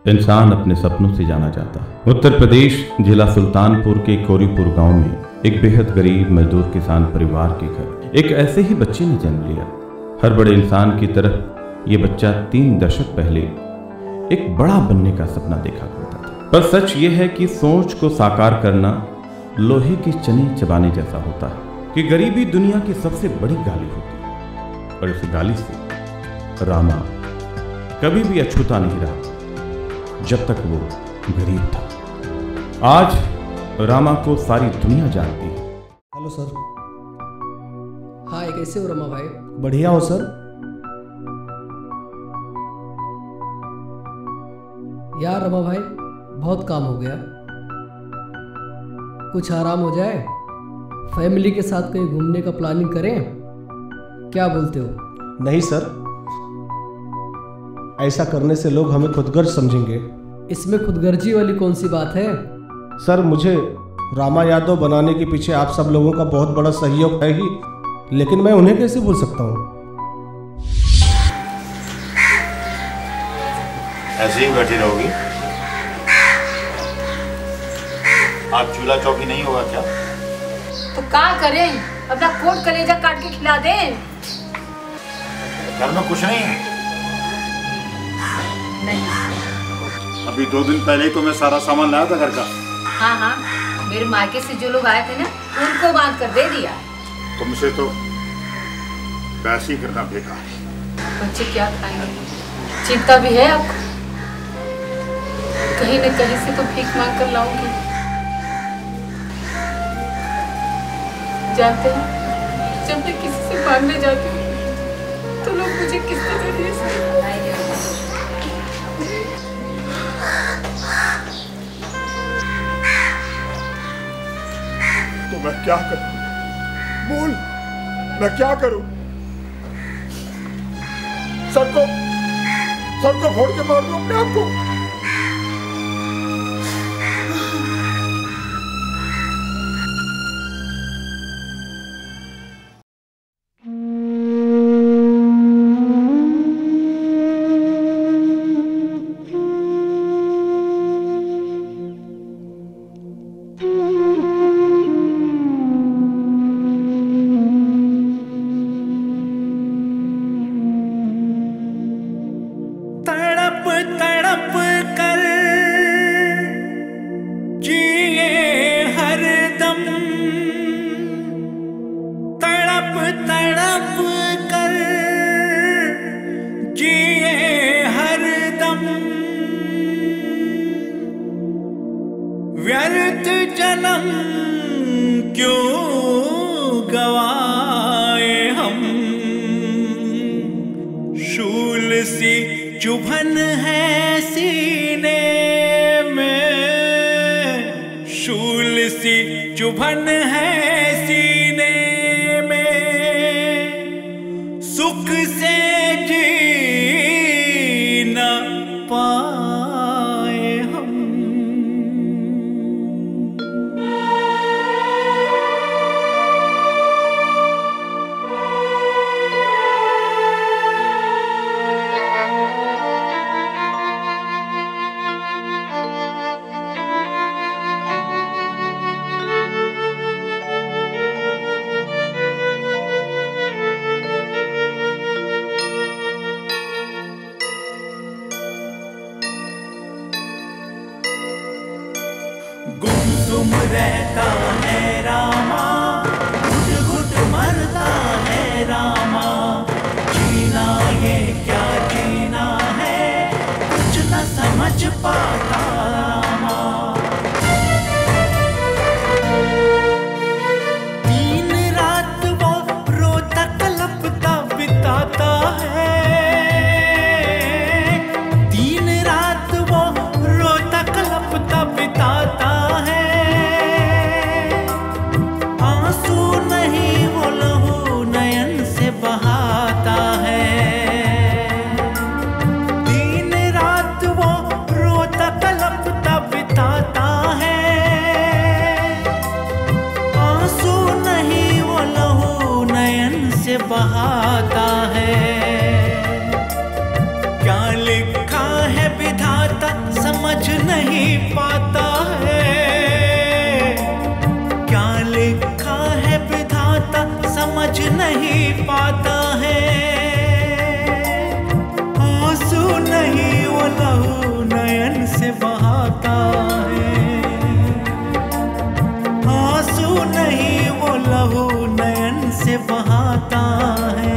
इंसान अपने सपनों से जाना जाता है। उत्तर प्रदेश जिला सुल्तानपुर के कोरीपुर गांव में एक बेहद गरीब मजदूर किसान परिवार के घर एक ऐसे ही बच्चे ने जन्म लिया। हर बड़े इंसान की तरह ये बच्चा 3 दशक पहले एक बड़ा बनने का सपना देखा करता था। पर सच ये है कि सोच को साकार करना लोहे की चने चबाने जैसा होता है कि गरीबी दुनिया की सबसे बड़ी गाली होती है और इस गाली से रामा कभी भी अछूता नहीं रहा जब तक वो गरीब था। आज रामा को सारी दुनिया जानती है। Hello sir. हाय, कैसे हो रमा भाई? बढ़िया हो सर। यार रमा भाई, बहुत काम हो गया, कुछ आराम हो जाए, फैमिली के साथ कहीं घूमने का प्लानिंग करें, क्या बोलते हो? नहीं सर, ऐसा करने से लोग हमें खुदगर्ज समझेंगे। इसमें खुदगर्जी वाली कौन सी बात है? सर, मुझे रामा यादव बनाने के पीछे आप सब लोगों का बहुत बड़ा सहयोग है ही, लेकिन मैं उन्हें कैसे भूल सकता हूँ। ऐसे ही बैठी रहोगी? आप चूल्हा चौकी नहीं होगा क्या? तो क्या करें, अपना कोट कलेजा काट के खिला दें। घर में कुछ नहीं है? नहीं। अभी 2 दिन पहले ही तो मैं सारा सामान लाया था घर का। हाँ, मेरे मायके से जो लोग आए थे ना, उनको बांध कर दे दिया। तुमसे तो वैसे ही करना बेकार। बच्चे क्या खाएंगे, चिंता भी है आपको? कहीं न कहीं से तो भीख मांग कर लाऊंगी। जानते हैं, जब मैं किसी से मांगने जाती हूँ तो लोग मुझे किस नजरिए से तो मैं क्या करूं? बोल, मैं क्या करूं? सबको फोड़ के मार दूं अपने आप को? तड़प कर जिए हरदम, तड़प कर जिए हरदम, व्यर्थ जन्म क्यों गवाए हम, शूल सी चुभन है सीने में, शूल सी चुभन है सीने में, सुख से जी न पाए हम। गुमसुम रहता है रामा, घुट घुट मरता है रामा, जीना ये क्या जीना है, कुछ न समझ पाता रामा। दिन रात वो रोता कलपता बिताता है, दिन रात वो रोता कलपता बिताता है, आंसू नहीं वो लहू नयन से बहाता है, दिन रात वो रोता कलपता बिताता है, आंसू नहीं वो लहू नयन से बहाता है। क्या लिखा है विधाता कुछ नहीं पाता है। आंसू नहीं वो लहू नयन से बहाता है। आंसू नहीं वो लहू नयन से बहाता है।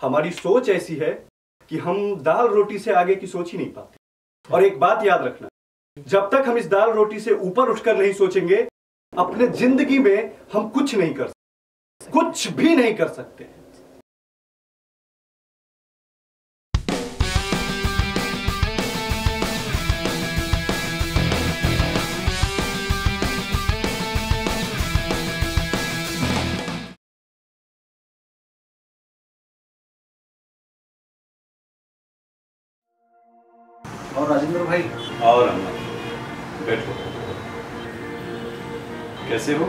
हमारी सोच ऐसी है कि हम दाल रोटी से आगे की सोच ही नहीं पाते। और एक बात याद रखना, जब तक हम इस दाल रोटी से ऊपर उठकर नहीं सोचेंगे, अपने जिंदगी में हम कुछ नहीं कर सकते, कुछ भी नहीं कर सकते। और राजेंद्र भाई और अम्मा, बैठो। कैसे हो?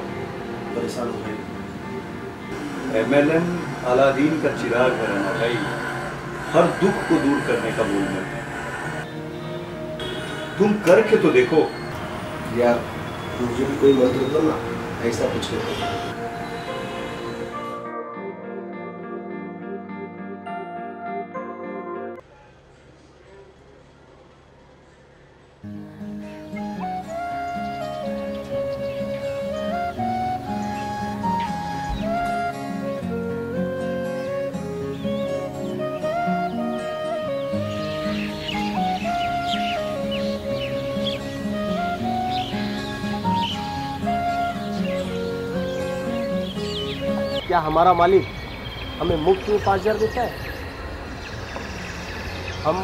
परेशान हो भाई। MLN अलादीन का चिराग है अम्मा भाई, हर दुख को दूर करने का बोल है। तुम करके तो देखो यार, मुझे भी कोई मंत्र दो ना, ऐसा कुछ नहीं। क्या हमारा मालिक हमें मुफ्त में 5,000 देता है? हम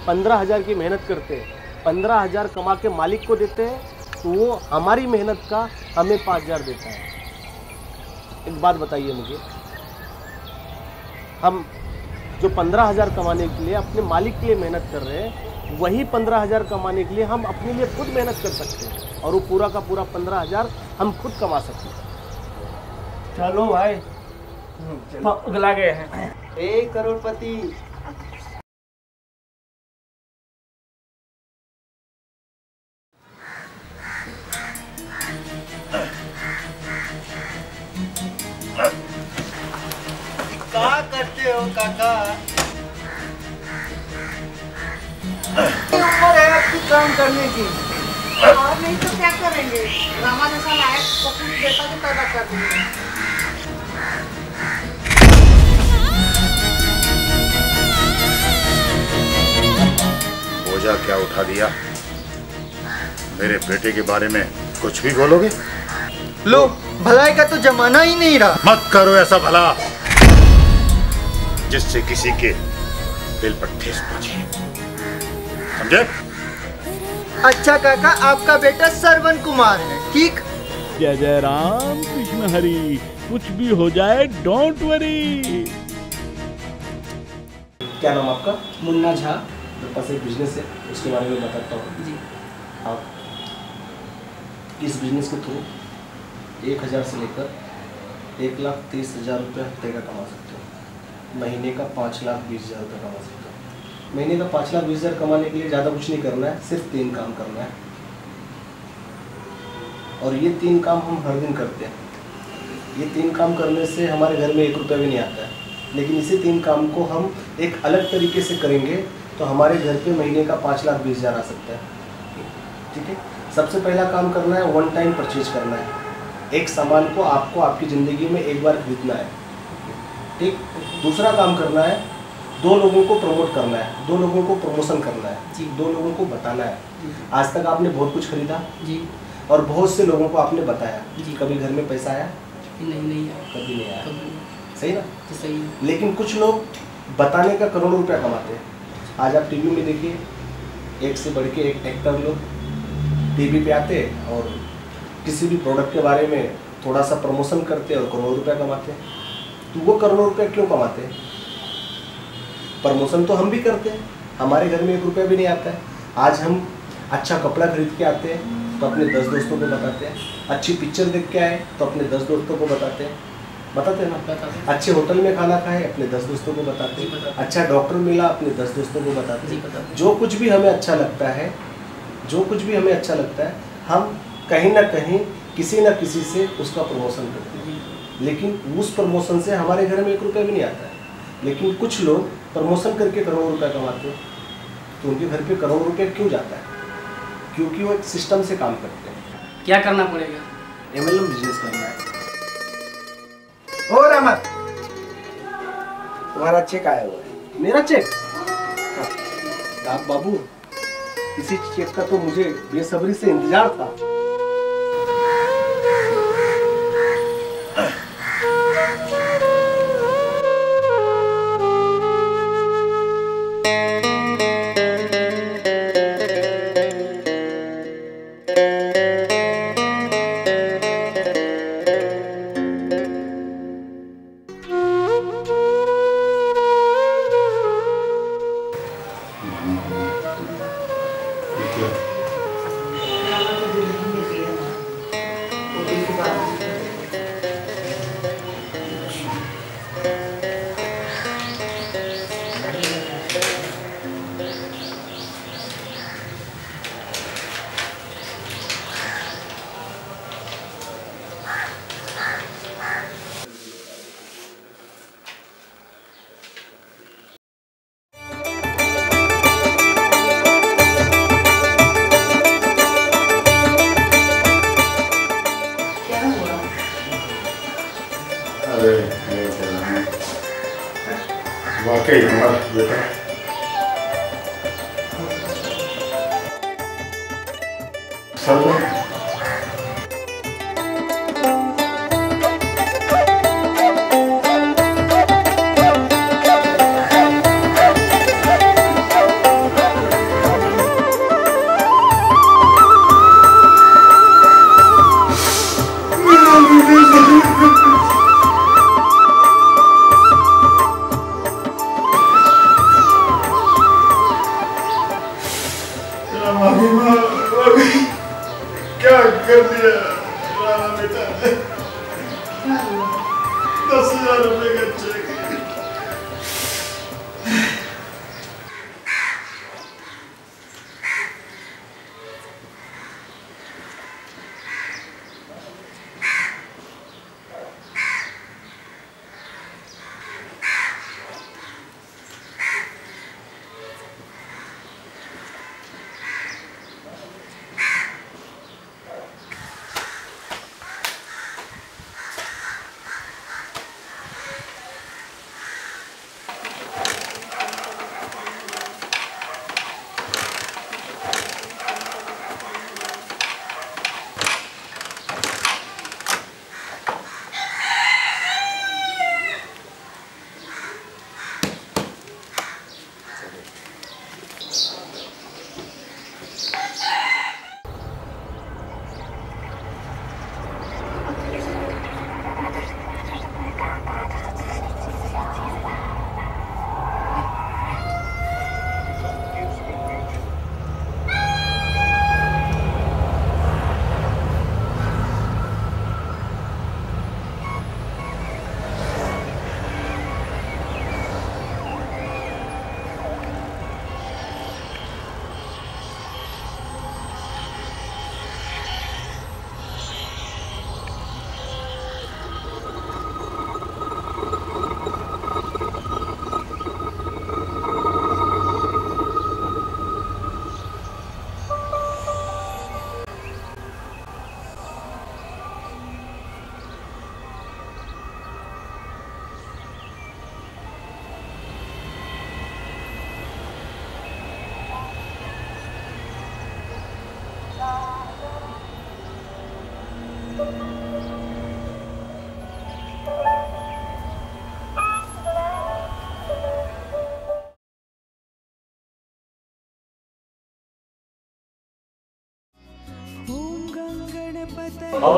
15,000 की मेहनत करते हैं, 15,000 कमा के मालिक को देते हैं, तो वो हमारी मेहनत का हमें 5,000 देता है। एक बात बताइए मुझे, हम जो 15,000 कमाने के लिए अपने मालिक के लिए मेहनत कर रहे हैं, वही 15,000 कमाने के लिए हम अपने लिए खुद मेहनत कर सकते हैं, और वो पूरा का पूरा 15,000 हम खुद कमा सकते हैं। चलो भाई, पगला गए हैं। 1 करोड़पति। करो काका। उम्र है आपकी काम करने की, और नहीं तो क्या करेंगे। रामा जैसा लायक पप्पू बेटा को पैदा कर दिए। बोझा क्या उठा दिया? मेरे बेटे के बारे में कुछ भी बोलोगे? लो, भलाई का तो जमाना ही नहीं रहा। मत करो ऐसा भला जिससे किसी के दिल पर ठेस पहुंचे, समझे? अच्छा काका, आपका बेटा श्रवण कुमार है, ठीक? जय जय राम कृष्ण हरि, कुछ भी हो जाए डोंट वरी। क्या नाम आपका? मुन्ना झा। मेरे पास एक बिजनेस है, उसके बारे में बताता हूँ जी। आप इस बिजनेस के थ्रू 1000 से लेकर 1,30,000 रुपये हफ्ते का कमा सकते हो। महीने का 5,20,000 रुपये कमा सकते हो। महीने का 5,20,000 कमाने के लिए ज़्यादा कुछ नहीं करना है, सिर्फ 3 काम करना है। और ये 3 काम हम हर दिन करते हैं। ये 3 काम करने से हमारे घर में 1 रुपया भी नहीं आता है, लेकिन इसी 3 काम को हम एक अलग तरीके से करेंगे तो हमारे घर पे महीने का 5,20,000 आ सकता है। ठीक है, सबसे पहला काम करना है, 1 टाइम परचेज करना है। एक सामान को आपको आपकी ज़िंदगी में एक बार खरीदना है। ठीक। दूसरा काम करना है, 2 लोगों को प्रमोट करना है, 2 लोगों को प्रमोशन करना है जी। 2 लोगों को बताना है। आज तक आपने बहुत कुछ खरीदा जी, और बहुत से लोगों को आपने बताया जी। कभी घर में पैसा आया? नहीं आया, कभी नहीं आया। सही ना? तो सही है। लेकिन कुछ लोग बताने का करोड़ों रुपया कमाते हैं। आज आप टीवी में देखिए, एक से बढ़ के एक एक्टर लोग टीवी पे आते और किसी भी प्रोडक्ट के बारे में थोड़ा सा प्रमोशन करते और करोड़ों रुपया कमाते हैं। तो वो करोड़ों रुपया क्यों कमाते हैं? प्रमोशन तो हम भी करते हैं, हमारे घर में 1 रुपया भी नहीं आता है। आज हम अच्छा कपड़ा खरीद के आते हैं तो अपने 10 दोस्तों को बताते हैं, अच्छी पिक्चर देख के आए तो अपने 10 दोस्तों को बताते हैं ना। अच्छे होटल में खाना खाए अपने 10 दोस्तों को बताते हैं, अच्छा डॉक्टर मिला अपने 10 दोस्तों को बताते हैं। जो कुछ भी हमें अच्छा लगता है, हम कहीं ना कहीं किसी न किसी से उसका प्रमोशन करते हैं। लेकिन उस प्रमोशन से हमारे घर में 1 रुपया भी नहीं आता है। लेकिन कुछ लोग प्रमोशन करके करोड़ों रुपया कमाते हैं। तो उनके घर पे करोड़ों रुपया क्यों जाता है? क्योंकि वो एक सिस्टम से काम करते हैं। क्या करना पड़ेगा? MLM बिजनेस करना है। हो रामत, तुम्हारा चेक आया हुआ है। मेरा चेक? बाबू, इसी चेक का तो मुझे बेसब्री से इंतजार था। वाकई हमारा बेटा सर्वण क्या कर दिया राणा बेटा ने? 10,000 रुपए का चेक।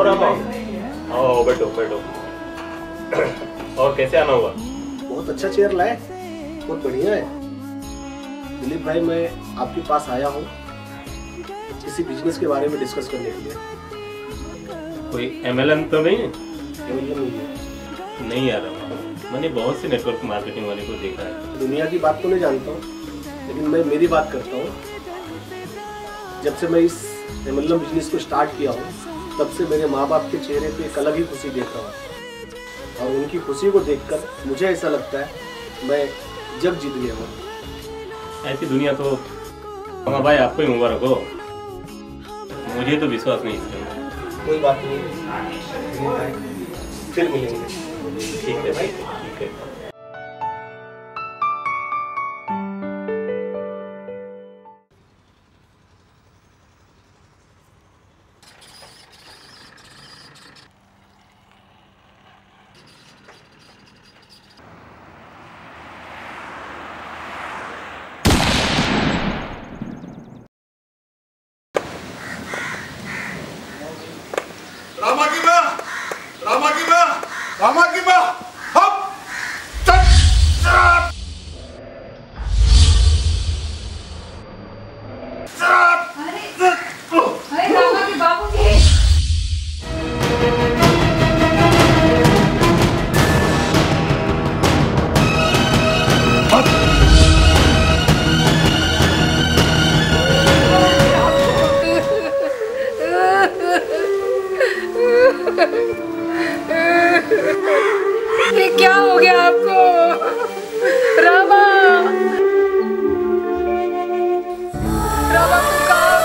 रामा, आओ बैठो बैठो। और कैसे आना हुआ? बहुत अच्छा चेयर लाए, बहुत बढ़िया है। दिलीप भाई, मैं आपके पास आया हूँ किसी बिजनेस के बारे में डिस्कस करने के लिए। कोई MLM तो नहीं है? नहीं आ रहा। मैंने बहुत से नेटवर्क मार्केटिंग वाले को देखा है। दुनिया की बात तो नहीं जानता हूँ, लेकिन मैं मेरी बात करता हूँ। जब से मैं इस MLM बिजनेस को स्टार्ट किया हूँ, तब से मेरे माँ बाप के चेहरे पे एक अलग ही खुशी देख रहा हूँ, और उनकी खुशी को देखकर मुझे ऐसा लगता है मैं जग जीत गया हूँ। ऐसी दुनिया तो मामा भाई आपको ही मुबारक हो, मुझे तो विश्वास नहीं इसके। कोई बात नहीं, फिर मिलेंगे। ठीक है भाई, ठीक है। रामा की माँ, हम अरे रामा के बाबूजी। ये क्या हो गया आपको रामा? रामा तुम कहाँ?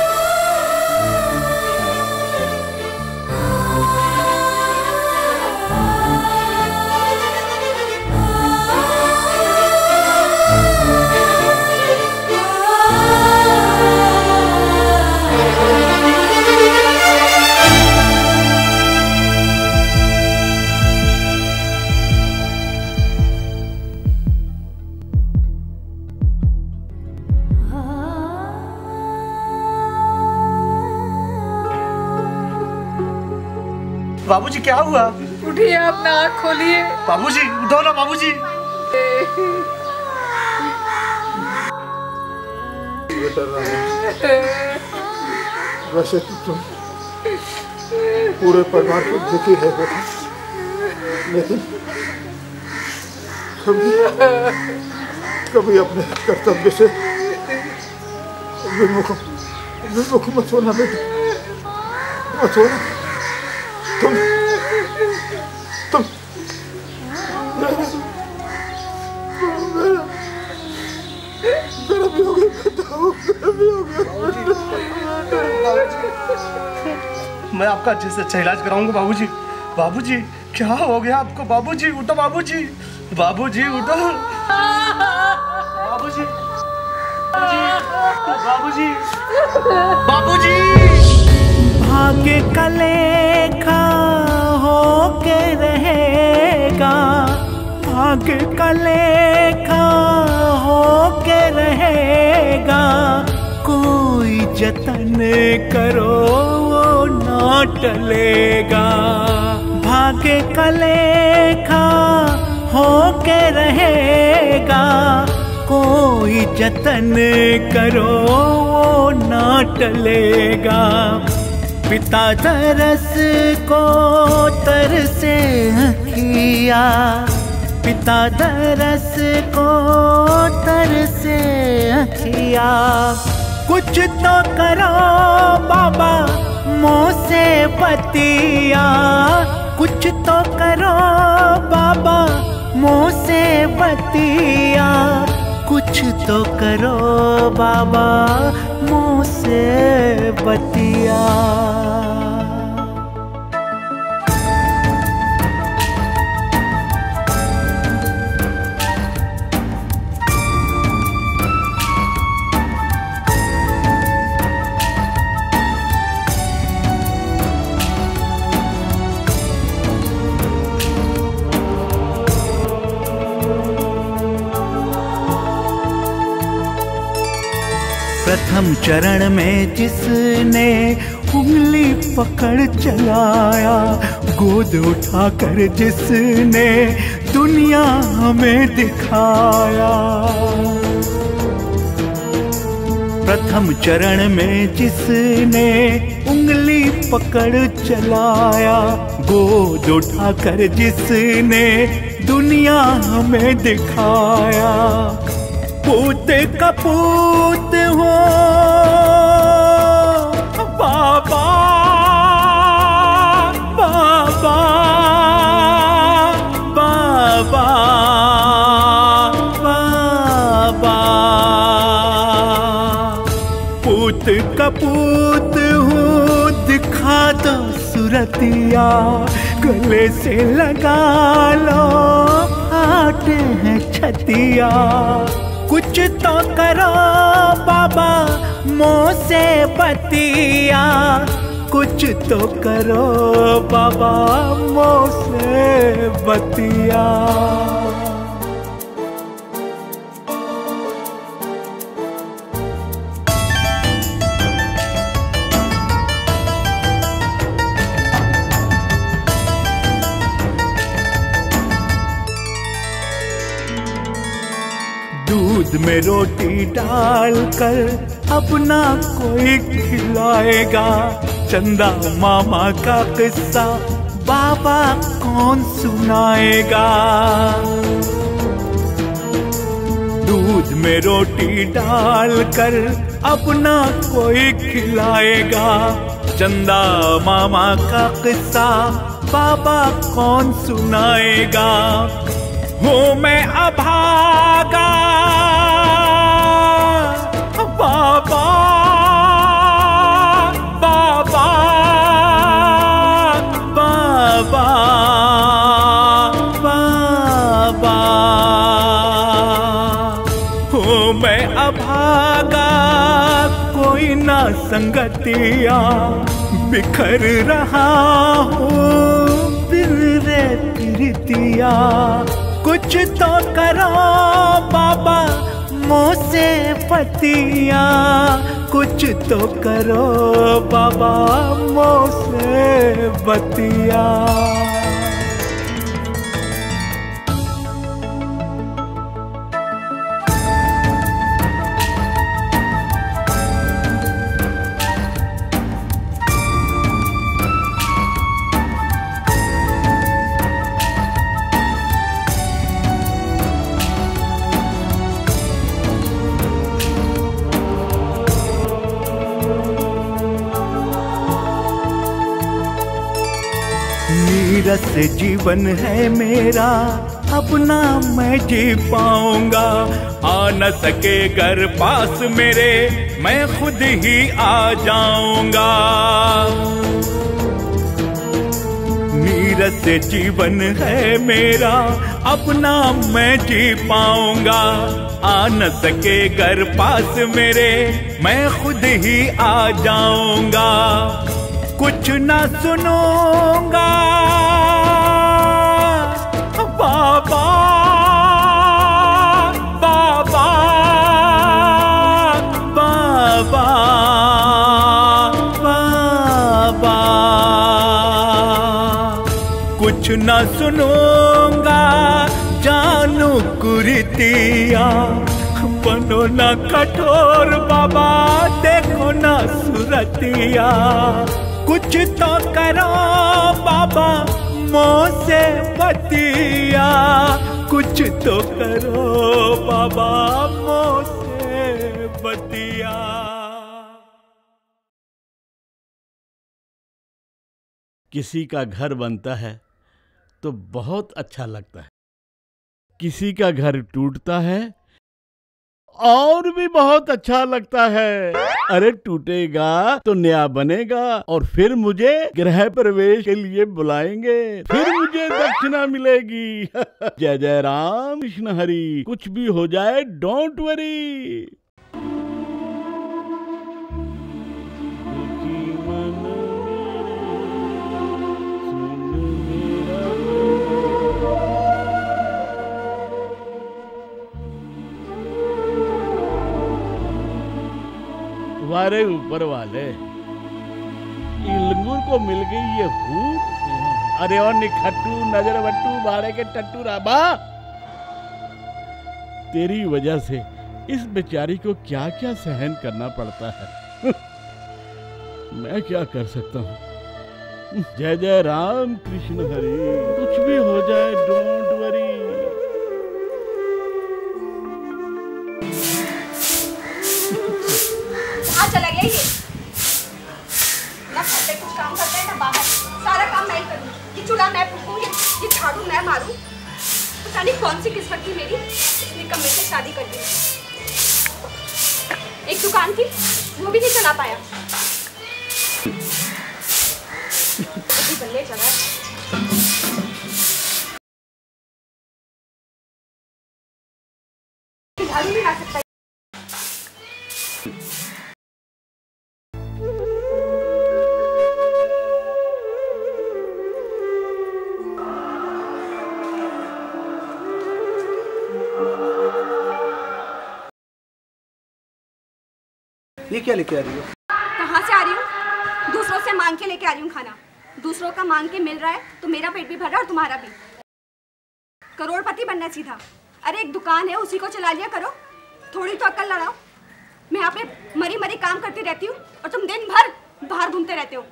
बाबूजी क्या हुआ? उठिए, अपना आँख खोलिए। बाबूजी उठो ना बाबूजी। वैसे तो तुम पूरे परिवार को दुखी है बेटा, लेकिन कभी अपने कर्तव्य से विमुख मत होना बेटा, मत होना। तुम मेरा भी हो गया बेटा, मेरा भी हो गया। मैं आपका अच्छे से अच्छा इलाज कराऊंगा बाबूजी। बाबूजी क्या हो गया आपको? बाबूजी उठो, बाबूजी, बाबूजी उठो, बाबूजी, बाबूजी, बाबूजी। भाग्य का लेखा हो के रहेगा, भाग्य का लेखा हो के रहेगा, कोई जतन करो वो ना टलेगा। भाग्य का लेखा हो के रहेगा, कोई जतन करो वो ना टलेगा। पिता तरस को तरसे अखिया, पिता तरस को तरसे अखिया। कुछ तो करो बाबा मुँह से बतिया, कुछ तो करो बाबा मुँह से बतिया, कुछ तो करो बाबा मुँह से बतिया। प्रथम चरण में जिसने उंगली पकड़ चलाया, गोद उठाकर जिसने दुनिया हमें दिखाया। प्रथम चरण में जिसने उंगली पकड़ चलाया, गोद उठाकर जिसने दुनिया हमें दिखाया। पूत कपूत हो बाबा, बाबा, बाबा, बाबा। पूत कपूत हूँ दिखा दो सूरतिया, गले से लगा लो फाटे हैं छतिया। कुछ तो करो बाबा मुँह से बतिया, कुछ तो करो बाबा मुँह से बतिया। दूध में रोटी डालकर अपना कोई खिलाएगा, चंदा मामा का किस्सा बाबा कौन सुनाएगा। दूध में रोटी डालकर अपना कोई खिलाएगा, चंदा मामा का किस्सा बाबा कौन सुनाएगा। हूँ मैं अभागा बाबा, बाबा, बाबा, बाबा। हूँ मैं अभागा कोई ना संगतिया, बिखर रहा हूँ फिर रे प्रीतिया। कुछ तो करो बाबा मुँह से बतिया, कुछ तो करो बाबा मुँह से बतिया। नीरस जीवन है मेरा, अपना मैं जी पाऊंगा। आ न सके घर पास मेरे, मैं खुद ही आ जाऊंगा। नीरस जीवन है मेरा, अपना मैं जी पाऊंगा। आ न सके घर पास मेरे, मैं खुद ही आ जाऊंगा। कुछ ना सुनूंगा बाबा, बाबा, बाबा, बाबा। कुछ ना सुनूंगा जानू कुरीतिया, बनो ना कठोर बाबा देखो ना सूरतिया। कुछ तो करो बाबा मुँह से बतिया, कुछ तो करो बाबा मुँह से बतिया। किसी का घर बनता है तो बहुत अच्छा लगता है, किसी का घर टूटता है और भी बहुत अच्छा लगता है। अरे टूटेगा तो नया बनेगा और फिर मुझे गृह प्रवेश के लिए बुलाएंगे, फिर मुझे दक्षिणा मिलेगी। जय जय राम कृष्ण हरि। कुछ भी हो जाए डोंट वरी। वारे ऊपर वाले तुझको मिल गई ये भूख। अरे और निखट्टू नजर बट्टू भाड़े के टट्टू राबा, तेरी वजह से इस बेचारी को क्या क्या सहन करना पड़ता है। मैं क्या कर सकता हूँ। जय जय राम कृष्ण हरि। कुछ भी हो जाए डोंट वरी। चला गया ये ना, घर पे कुछ काम करते हैं ना बाहर, सारा काम मैं करूँ। ये चूल्हा मैं फूकूं, ये झाड़ू मैं मारूं। पता नहीं कौन सी किस्मत थी मेरी, इतनी कम से शादी कर दी। एक दुकान थी वो भी नहीं चला पाया, अभी बल्ले चला। झाड़ू नहीं ला सकता। ये क्या लेके आ रही हो? कहाँ से आ रही हूँ? दूसरों से मांग के लेके आ रही हूँ खाना। दूसरों का मांग के मिल रहा है तो मेरा पेट भी भर रहा है और तुम्हारा भी। करोड़पति बनना सीधा। अरे एक दुकान है उसी को चला लिया करो, थोड़ी तो अक्ल लड़ाओ। मैं यहाँ पे मरी मरी काम करती रहती हूँ और तुम दिन भर बाहर घूमते रहते हो।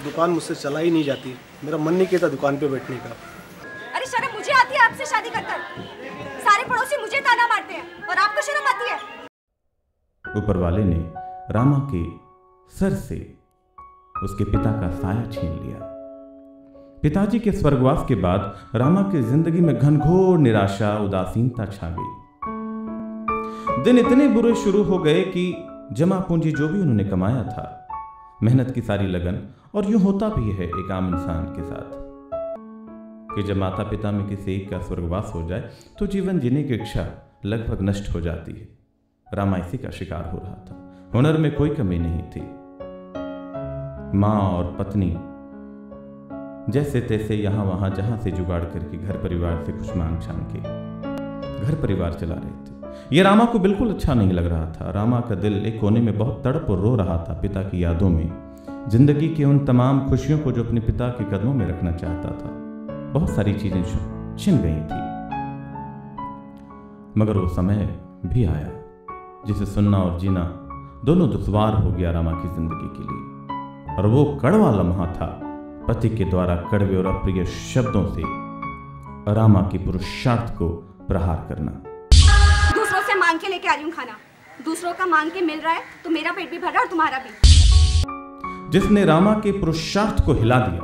दुकान मुझसे चला ही नहीं जाती, मेरा मन नहीं कहता दुकान पे बैठने का। अरे शर्म मुझे आती है आपसे शादी कर कर। सारे पड़ोसी मुझे ताना मारते हैं और आपको शर्म आती है। ऊपर वाले ने रामा के सर से उसके पिता का साया छीन लिया। पिताजी के स्वर्गवास के बाद रामा की जिंदगी में घनघोर निराशा उदासीनता छा गई। दिन इतने बुरे शुरू हो गए कि जमा पूंजी जो भी उन्होंने कमाया था, मेहनत की सारी लगन, और यूं होता भी है एक आम इंसान के साथ कि जब माता पिता में किसी एक का स्वर्गवास हो जाए तो जीवन जीने की इच्छा लगभग नष्ट हो जाती है। रामा इसी का शिकार हो रहा था। हुनर में कोई कमी नहीं थी। माँ और पत्नी जैसे तैसे यहां वहां जहां से जुगाड़ करके घर परिवार से कुछ मांग छांग के घर परिवार चला रहे थे। यह रामा को बिल्कुल अच्छा नहीं लग रहा था। रामा का दिल एक कोने में बहुत तड़प और रो रहा था पिता की यादों में, जिंदगी की उन तमाम खुशियों को जो अपने पिता के कदमों में रखना चाहता था। बहुत सारी चीजें छिन गई थी, मगर वो समय भी आया जिसे सुनना और जीना दोनों दुश्वार हो गया रामा की जिंदगी के लिए। और वो कड़वा लम्हा था पति के द्वारा कड़वे और अप्रिय शब्दों से रामा की पुरुषार्थ को प्रहार करना। दूसरों से मांग के लेके आ रही हूँ खाना। दूसरों का मांग के मिल रहा है तो मेरा पेट भी भर रहा है और तुम्हारा भी। जिसने रामा के पुरुषार्थ को हिला दिया,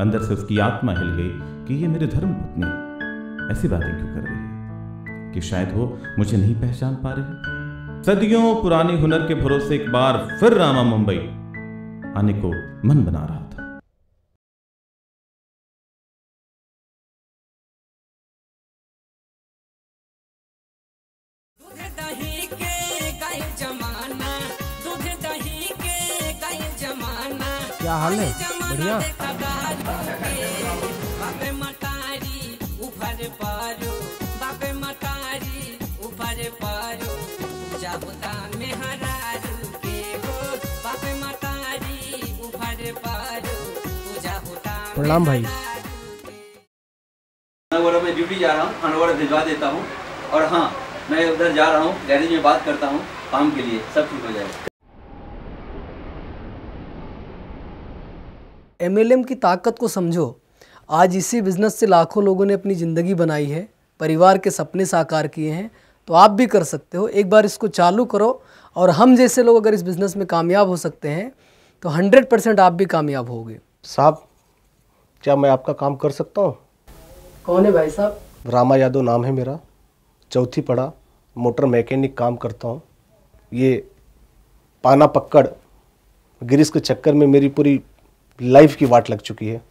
अंदर से उसकी आत्मा हिल गई कि ये मेरी धर्म पत्नी ऐसी बातें क्यों कर रही है, कि शायद वो मुझे नहीं पहचान पा रही। सदियों पुरानी हुनर के भरोसे एक बार फिर रामा मुंबई आने को मन बना रहा था। क्या हाल है? बढ़िया। प्रणाम भाई। मैं ड्यूटी जा रहा हूँ, खाना वगैरह भिजवा देता हूँ। और हाँ, मैं उधर जा रहा हूँ, गैरेज में बात करता हूँ काम के लिए, सब ठीक हो जाएगा। MLM की ताकत को समझो। आज इसी बिजनेस से लाखों लोगों ने अपनी ज़िंदगी बनाई है, परिवार के सपने साकार किए हैं, तो आप भी कर सकते हो। एक बार इसको चालू करो और हम जैसे लोग अगर इस बिज़नेस में कामयाब हो सकते हैं तो 100% आप भी कामयाब होगे। साहब, क्या मैं आपका काम कर सकता हूँ? कौन है भाई साहब? रामा यादव नाम है मेरा, चौथी पड़ा, मोटर मैकेनिक काम करता हूँ। ये पाना पक्कड़ गिरीश के चक्कर में मेरी पूरी लाइफ की वाट लग चुकी है।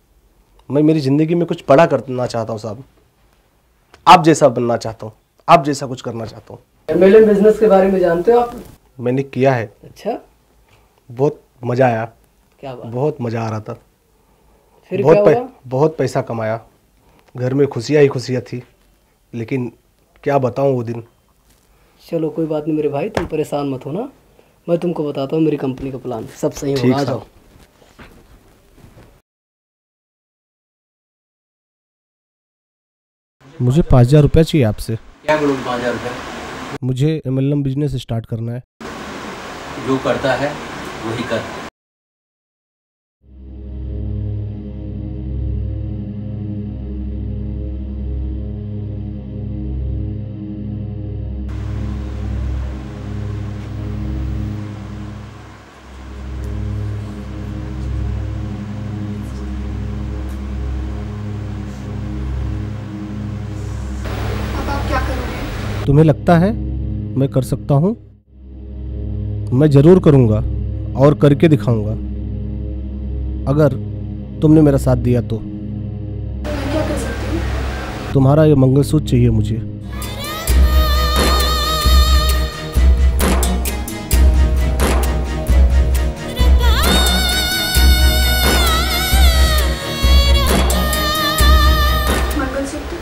मैं मेरी ज़िंदगी में कुछ बड़ा करना चाहता हूँ साहब, आप जैसा बनना चाहता हूँ, आप जैसा कुछ करना चाहता हूँ। MLM बिजनेस के बारे में जानते हो आप? मैंने किया है। अच्छा, बहुत मज़ा आया। क्या बात? बहुत मज़ा आ रहा था। फिर क्या हुआ? बहुत पैसा कमाया, घर में खुशियाँ ही खुशियाँ थी, लेकिन क्या बताऊँ वो दिन। चलो कोई बात नहीं मेरे भाई, तुम परेशान मत हो ना, मैं तुमको बताता हूँ मेरी कंपनी का प्लान, सब सही होगा। आ जाओ। मुझे 5,000 रुपये चाहिए आपसे। क्या करूँ 5,000 रुपये? मुझे MLM बिजनेस स्टार्ट करना है। जो करता है वही कर। तुम्हें लगता है मैं कर सकता हूँ? मैं जरूर करूँगा और करके दिखाऊंगा, अगर तुमने मेरा साथ दिया तो। मैं क्या कर सकती हूँ? तुम्हारा ये मंगलसूत्र चाहिए मुझे। मंगलसूत्र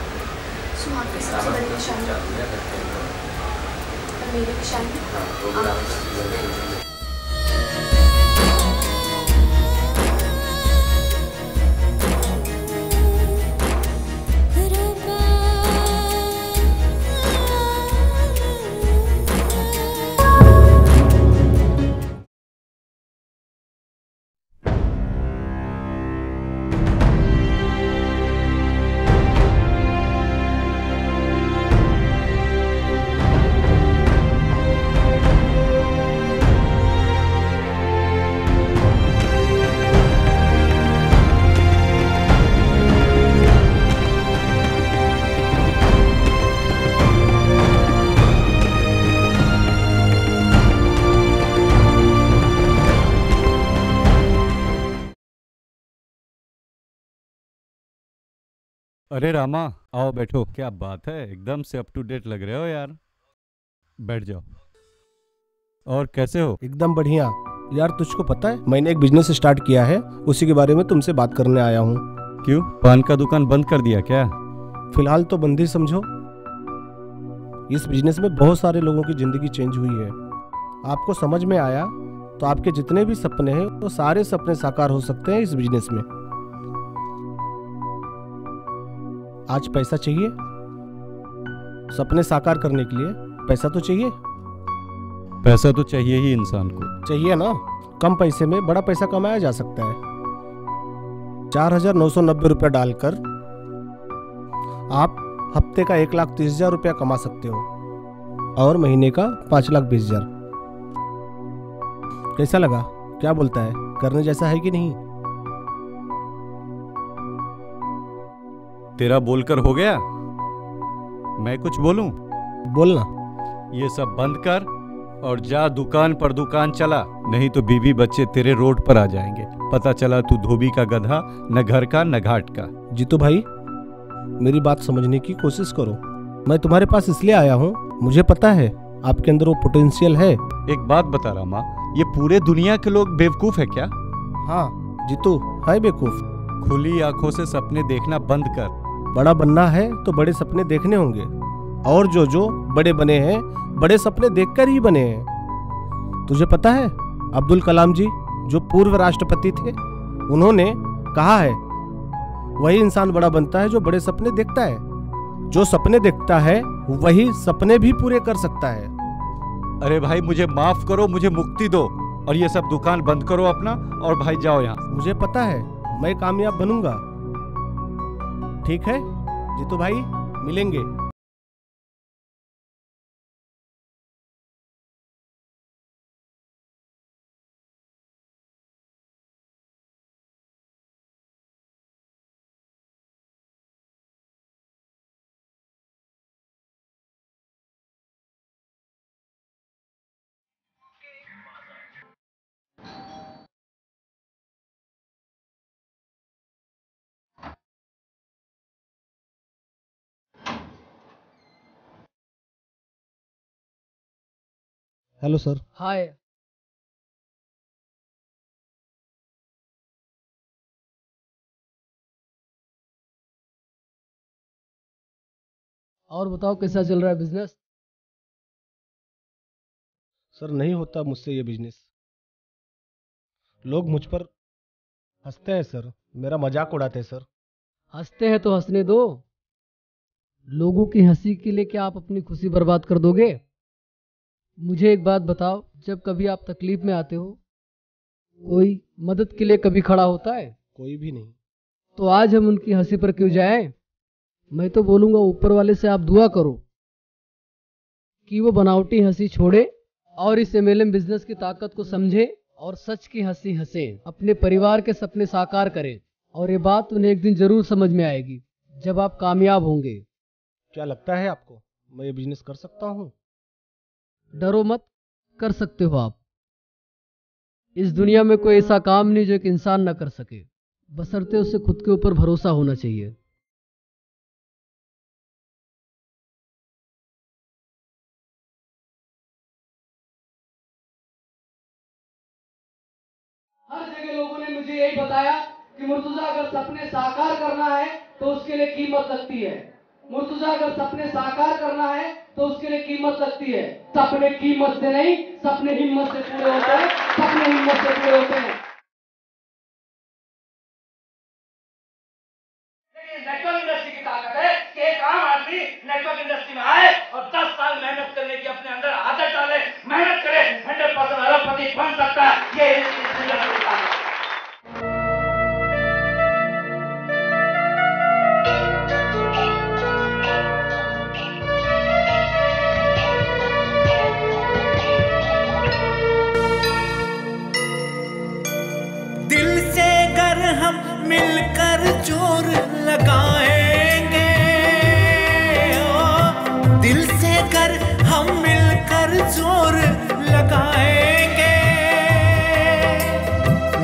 सुहाग की सबसे बड़ी निशानी और मेरी निशानी अरे रामा, आओ बैठो। क्या बात है, एकदम से अप टू डेट लग रहे हो यार। बैठ जाओ। और कैसे हो? एकदम बढ़िया। यार तुझको पता है मैंने एक बिजनेस स्टार्ट किया है, उसी के बारे में तुमसे बात करने आया हूँ। क्यों, पान का दुकान बंद कर दिया क्या? फिलहाल तो बंद ही समझो। इस बिजनेस में बहुत सारे लोगों की जिंदगी चेंज हुई है। आपको समझ में आया तो आपके जितने भी सपने हैं वो सारे सपने साकार हो सकते हैं इस बिजनेस में। आज पैसा चाहिए, सपने साकार करने के लिए पैसा तो चाहिए। पैसा तो चाहिए ही इंसान को। चाहिए ना। कम पैसे में बड़ा पैसा कमाया जा सकता है। 4,990 रुपया डालकर आप हफ्ते का 1,30,000 रुपया कमा सकते हो और महीने का 5,20,000। कैसा लगा? क्या बोलता है, करने जैसा है कि नहीं? तेरा बोलकर हो गया? मैं कुछ बोलूं? बोलना। ये सब बंद कर और जा दुकान पर दुकान चला, नहीं तो बीवी बच्चे तेरे रोड पर आ जाएंगे। पता चला तू धोबी का गधा, न घर का न घाट का। जीतू भाई, मेरी बात समझने की कोशिश करो। मैं तुम्हारे पास इसलिए आया हूँ, मुझे पता है आपके अंदर वो पोटेंशियल है। एक बात बता रामा, ये पूरे दुनिया के लोग बेवकूफ है क्या? हाँ जीतू, है बेवकूफ। खुली आंखों से सपने देखना बंद कर। बड़ा बनना है तो बड़े सपने देखने होंगे, और जो जो बड़े बने हैं बड़े सपने देखकर ही बने हैं। तुझे पता है अब्दुल कलाम जी जो पूर्व राष्ट्रपति थे, उन्होंने कहा है वही इंसान बड़ा बनता है जो बड़े सपने देखता है। जो सपने देखता है वही सपने भी पूरे कर सकता है। अरे भाई मुझे माफ करो, मुझे मुक्ति दो और ये सब दुकान बंद करो अपना, और भाई जाओ यहाँ। मुझे पता है मैं कामयाब बनूंगा। ठीक है जीतू भाई, मिलेंगे। Hello sir. हाय। और बताओ कैसा चल रहा है बिजनेस? सर नहीं होता मुझसे ये बिजनेस। लोग मुझ पर हंसते हैं सर, मेरा मजाक उड़ाते हैं सर। हंसते हैं तो हंसने दो, लोगों की हंसी के लिए क्या आप अपनी खुशी बर्बाद कर दोगे? मुझे एक बात बताओ, जब कभी आप तकलीफ में आते हो, कोई मदद के लिए कभी खड़ा होता है? कोई भी नहीं। तो आज हम उनकी हंसी पर क्यों जाएं? मैं तो बोलूंगा ऊपर वाले से आप दुआ करो कि वो बनावटी हंसी छोड़े और इस MLM बिजनेस की ताकत को समझे और सच की हंसी हंसे, अपने परिवार के सपने साकार करें। और ये बात उन्हें एक दिन जरूर समझ में आएगी जब आप कामयाब होंगे। क्या लगता है आपको मैं ये बिजनेस कर सकता हूँ? डरो मत, कर सकते हो आप। इस दुनिया में कोई ऐसा काम नहीं जो एक इंसान न कर सके, बशर्ते उसे खुद के ऊपर भरोसा होना चाहिए। हर जगह लोगों ने मुझे यही बताया कि मुर्तुजा अगर सपने साकार करना है तो उसके लिए कीमत लगती है। मुर्तुजा अगर सपने साकार करना है तो उसके लिए कीमत लगती है। सपने कीमत से नहीं, सपने हिम्मत से पूरे होते हैं। सपने हिम्मत से पूरे होते हैं। नेटवर्क इंडस्ट्री की ताकत है कि एक आम आदमी नेटवर्क इंडस्ट्री में आए और 10 साल मेहनत करने की अपने अंदर आदत डाले, मेहनत करे, 100% अरबपति बन सकता है। ये इंडस्ट्री की ताकत है। दिल से अगर हम मिलकर जोर लगाएंगे, दिल से अगर हम मिलकर जोर लगाएंगे,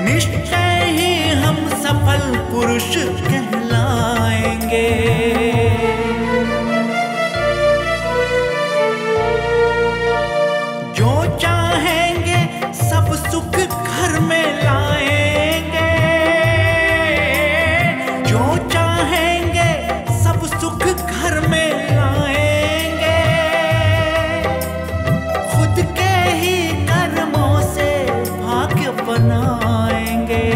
निश्चय ही हम सफल पुरुष कहलाएंगे। जो चाहेंगे सब सुख घर में लाएंगे, जो चाहेंगे सब सुख घर में लाएंगे, खुद के ही कर्मों से भाग्य बनाएंगे।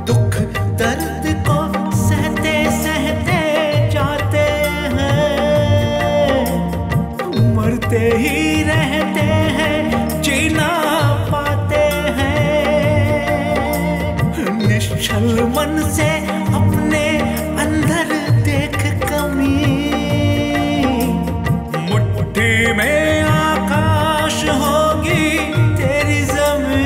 दुख दर्द को सहते सहते जाते हैं, मरते ही रहते हैं, जीना पाते हैं। निश्चल मन से अपने अंदर देख कमी, मुट्ठी में आकाश होगी तेरी जमीन।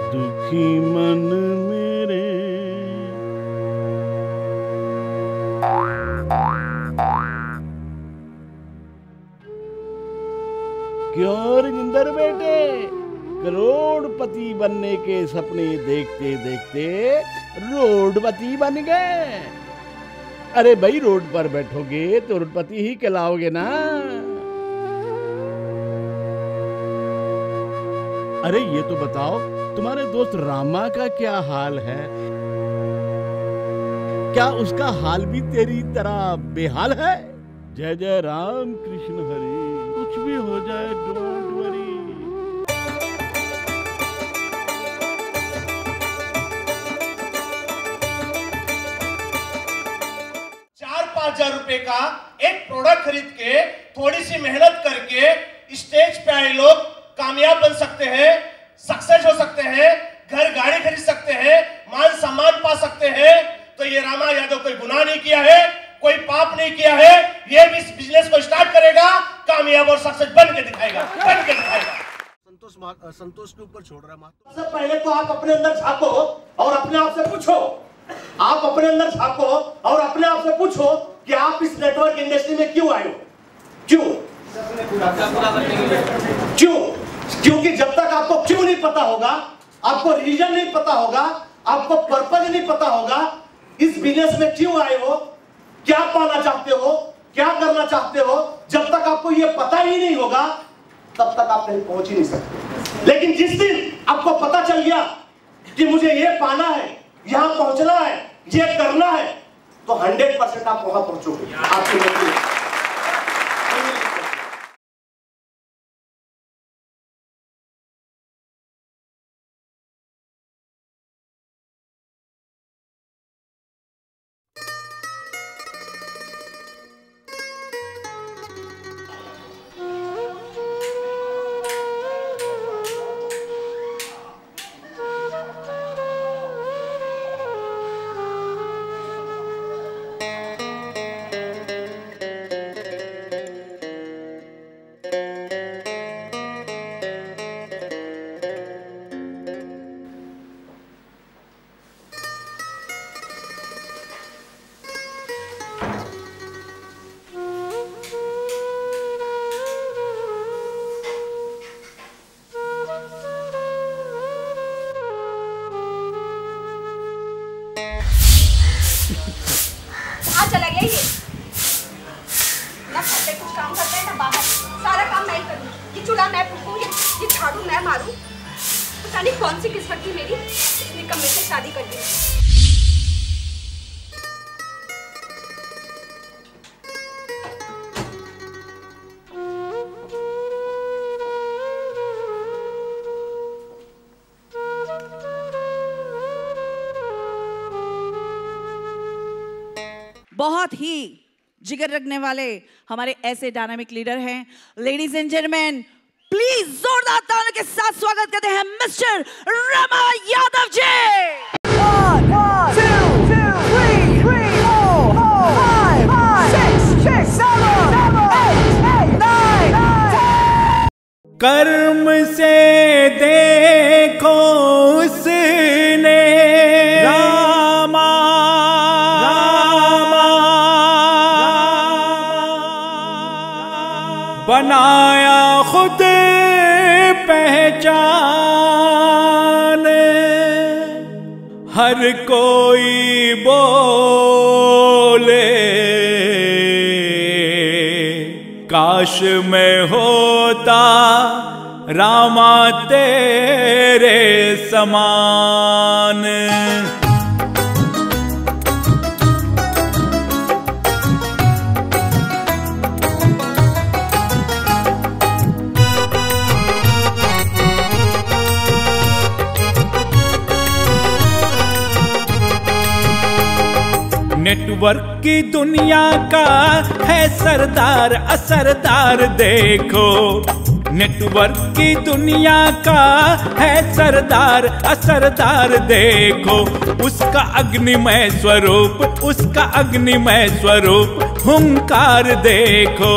दुखी मन मेरे क्यों रजिंदर बेटे, करोड़पति बनने के सपने देखते देखते रोडपति बन गए। अरे भाई, रोड पर बैठोगे तो रोडपति ही कहलाओगे ना। अरे ये तो बताओ, तुम्हारे दोस्त रामा का क्या हाल है? क्या उसका हाल भी तेरी तरह बेहाल है? जय जय राम कृष्ण हरि। कुछ भी हो जाए, डोंट वरी। 4-5 हजार रुपए का एक प्रोडक्ट खरीद के थोड़ी सी मेहनत करके स्टेज पे आए लोग कामयाब बन सकते हैं, सक्सेस हो सकते हैं, घर गाड़ी खरीद सकते हैं, मान सम्मान पा सकते हैं। तो ये रामा यादव कोई गुनाह नहीं किया है, कोई पाप नहीं किया है। ये भी इस बिजनेस को स्टार्ट करेगा, कामयाब और सक्सेस बन के दिखाएगा, बन के दिखाएगा। संतोष के ऊपर छोड़ रहा है। सबसे पहले तो आप अपने अंदर झांको और अपने आप से पूछो आप अपने अंदर झांको और अपने आप से पूछो कि आप इस नेटवर्क इंडस्ट्री में क्यों आए हो? क्यों? क्योंकि जब तक आपको क्यों नहीं पता होगा, आपको रीजन नहीं पता होगा, आपको पर्पज नहीं पता होगा, इस बिजनेस में क्यों आए हो, क्या पाना चाहते हो, क्या करना चाहते हो, जब तक आपको ये पता ही नहीं होगा तब तक आप कहीं पहुंच ही नहीं सकते। लेकिन जिस दिन आपको पता चल गया कि मुझे ये पाना है, यहां पहुंचना है, ये करना है, तो 100% आप वहां पहुंचोगे। आपकी नौकरी चला गया ये ना, घर पे कुछ काम करता है ना बाहर, सारा काम मैं करूँ, ये चूल्हा मैं फूकूँ, ये झाड़ू मैं मारूँ। पता नहीं कौन सी किस्मत थी मेरी, इतनी कम से शादी कर दी। बहुत ही जिगर रखने वाले हमारे ऐसे डायनामिक लीडर हैं। लेडीज एंड जेंटलमैन, प्लीज जोरदार तालियों के साथ स्वागत करते हैं मिस्टर रमा यादव जी। 1 2 3 4 5 6 7 8 9 कर्म से देखो उसने बनाया खुद पहचान, हर कोई बोले काश मैं होता रामा तेरे समान। नेटवर्क की दुनिया का है सरदार असरदार देखो, नेटवर्क की दुनिया का है सरदार असरदार देखो, उसका अग्निमय स्वरूप, उसका अग्निमय स्वरूप हुंकार देखो।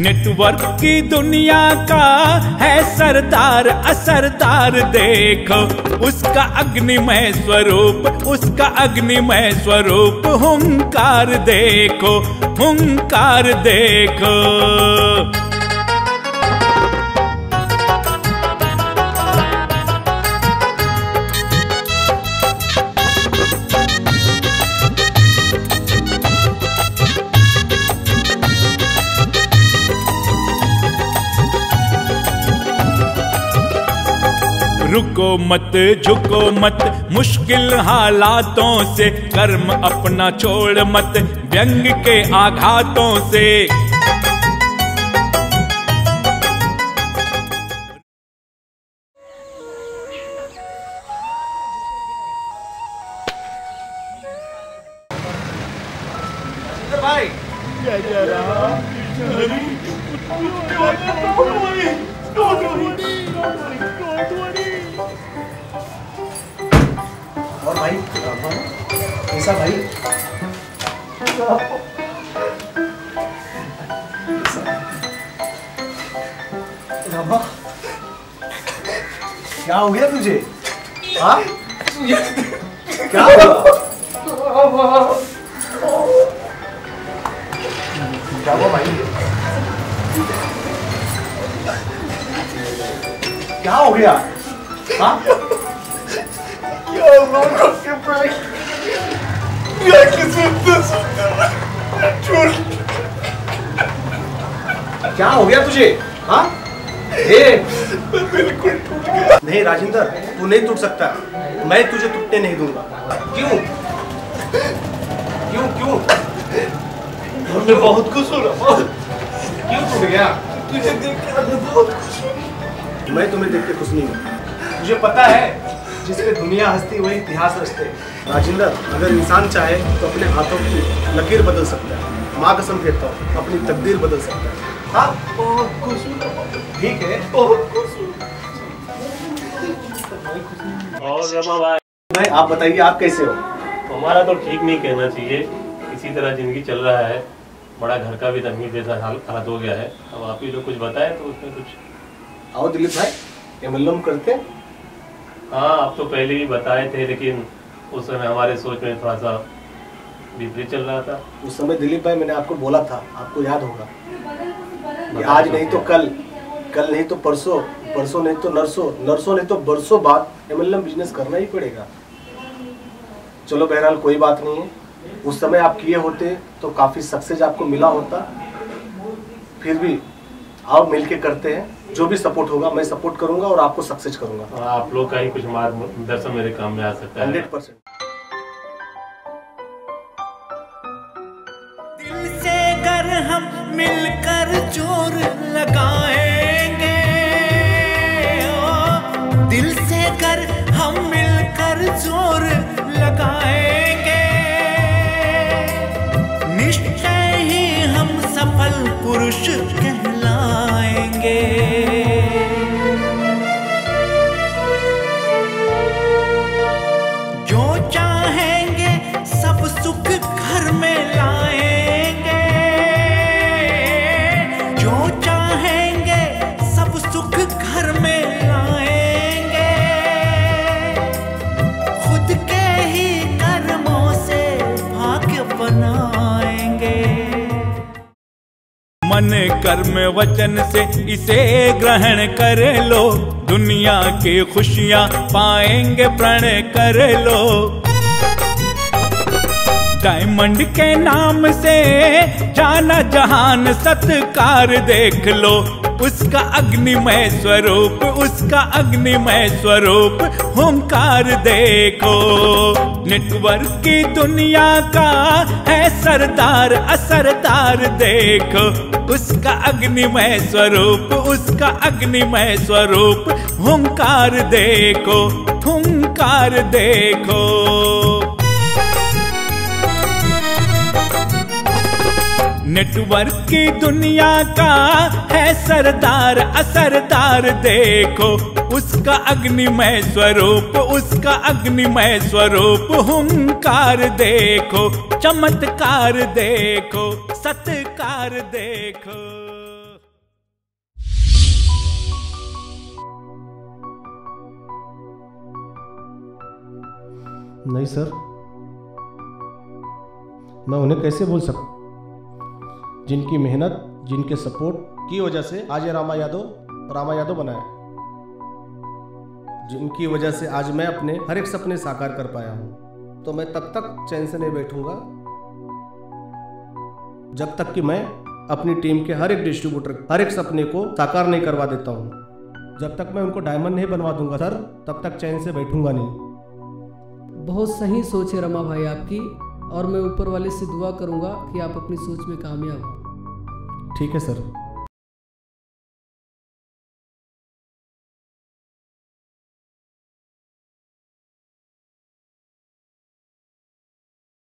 नेटवर्क की दुनिया का है सरदार असरदार देखो, उसका अग्निमय स्वरूप, उसका अग्निमय स्वरूप हुंकार देखो, हुंकार देखो। रुको मत झुको मत मुश्किल हालातों से, कर्म अपना छोड़ मत व्यंग के आघातों से। भाई और भाई ऐसा भाई रामा क्या हो गया तुझे? हाँ? क्या हुआ? क्या हुआ भाई? क्या हो गया? हाँ? क्या हो गया तुझे? हाँ? बिल्कुल टूट गया। नहीं राजेंद्र, तू नहीं टूट सकता। मैं तुझे टूटने नहीं दूंगा। क्यों? क्यों क्यों? मैं बहुत खुश हो रहा हूँ। क्यों टूट गया? तुझे देख के मैं बहुत खुश हूँ। मैं तुम्हें देख के खुश नहीं हूँ। तुझे पता है, जिस पे दुनिया हंसती वही इतिहास रचते। राजेंद्र, अगर इंसान चाहे तो अपने हाथों की लकीर बदल सकता है। माँ कसम कहता हूँ, अपनी तकदीर बदल सकता है। हाँ? बहुत खुश हूँ। ठीक है, बहुत खुश हूँ। और रमा भाई आप बताइए, आप कैसे हो? हमारा तो ठीक नहीं कहना चाहिए, इसी तरह जिंदगी चल रहा है। बड़ा घर का भी तंगी जैसा हालत हो गया है। अब आप ही लोग कुछ बताएं तो उसमें कुछ। आओ दिलीप भाई, एमएलएम करते हैं। हाँ, आप तो पहले ही बताए थे, लेकिन उस समय हमारे सोच में थोड़ा सा विपरीत चल रहा था। उस समय दिलीप भाई मैंने आपको बोला था, आपको याद होगा, आज नहीं तो कल, कल नहीं तो परसों, परसों नहीं तो नरसों, नरसों नहीं तो बरसों बाद एमएलएम बिजनेस करना ही पड़ेगा। चलो बहरहाल कोई बात नहीं है, उस समय आप किए होते तो काफी सक्सेस आपको मिला होता। फिर भी आओ मिलके करते हैं, जो भी सपोर्ट होगा मैं सपोर्ट करूंगा और आपको सक्सेस करूंगा। आप लोग का ही कुछ मार्गदर्शन मेरे काम में आ सकता है। 100%। दिल से अगर हम मिलकर जोर लगाएंगे, दिल से अगर हम मिलकर जोर लगाएंगे, निश्चय ही हम सफल पुरुष कहलाएंगे। जो चाहेंगे सब सुख घर में लाएंगे, जो चाहेंगे सब सुख घर में लाएंगे, खुद के ही कर्मों से भाग्य बनाएंगे। मन कर्म वचन से इसे ग्रहण कर लो, दुनिया की खुशियां पाएंगे प्रण कर लो। डायमंड के नाम से जाना जहान सत्कार देख लो, उसका अग्निमय स्वरूप, उसका अग्निमय स्वरूप हुंकार देखो। नेटवर्क की दुनिया का है सरदार असरदार देखो, उसका अग्निमय स्वरूप, उसका अग्निमय स्वरूप हुंकार देखो, हुंकार देखो। नेटवर्क की दुनिया का है सरदार असरदार देखो, उसका अग्निमय स्वरूप, उसका अग्निमय स्वरूप हुंकार देखो, चमत्कार देखो, सत्कार देखो। नहीं सर, मैं उन्हें कैसे बोल सकता, जिनकी मेहनत, जिनके सपोर्ट की वजह से आज ये रामा यादव बना है, जिनकी वजह से आज मैं अपने हर एक सपने साकार कर पाया हूँ। तो मैं तब तक चैन से नहीं बैठूंगा जब तक कि मैं अपनी टीम के हर एक डिस्ट्रीब्यूटर हर एक सपने को साकार नहीं करवा देता हूँ। जब तक मैं उनको डायमंड नहीं बनवा दूंगा सर, तब तक चैन से बैठूंगा नहीं। बहुत सही सोच है रमा भाई आपकी, और मैं ऊपर वाले से दुआ करूंगा कि आप अपनी सोच में कामयाब हो। ठीक है सर।